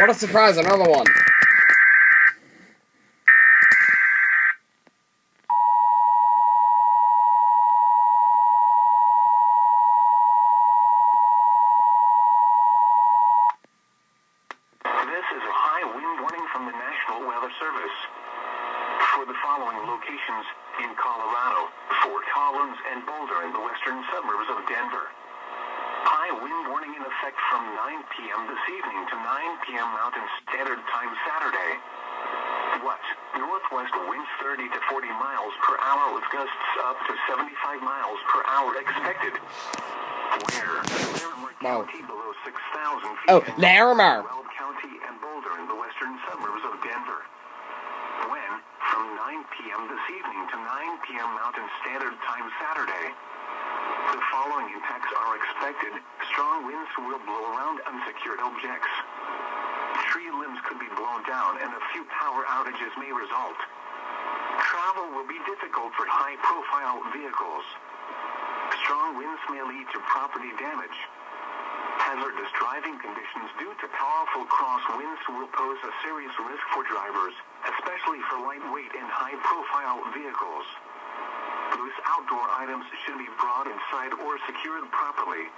What a surprise, another one. This is a high wind warning from the National Weather Service. For the following locations in Colorado, Fort Collins and Boulder in the western suburbs of Denver. High wind warning in effect from 9 p.m. this evening to 9 p.m. Mountain Standard Time Saturday. What? Northwest winds 30 to 40 miles per hour with gusts up to 75 miles per hour expected. Where? Larimer County below 6,000 feet. Oh, Larimer. Weld County and Boulder in the western suburbs of Denver. When? From 9 p.m. this evening to 9 p.m. Mountain Standard Time Saturday. The following impacts are expected. Strong winds will blow around unsecured objects. Tree limbs could be blown down and a few power outages may result. Travel will be difficult for high-profile vehicles. Strong winds may lead to property damage. Hazardous driving conditions due to powerful crosswinds will pose a serious risk for drivers, especially for lightweight and high-profile vehicles. Loose outdoor items should be brought inside or secured properly.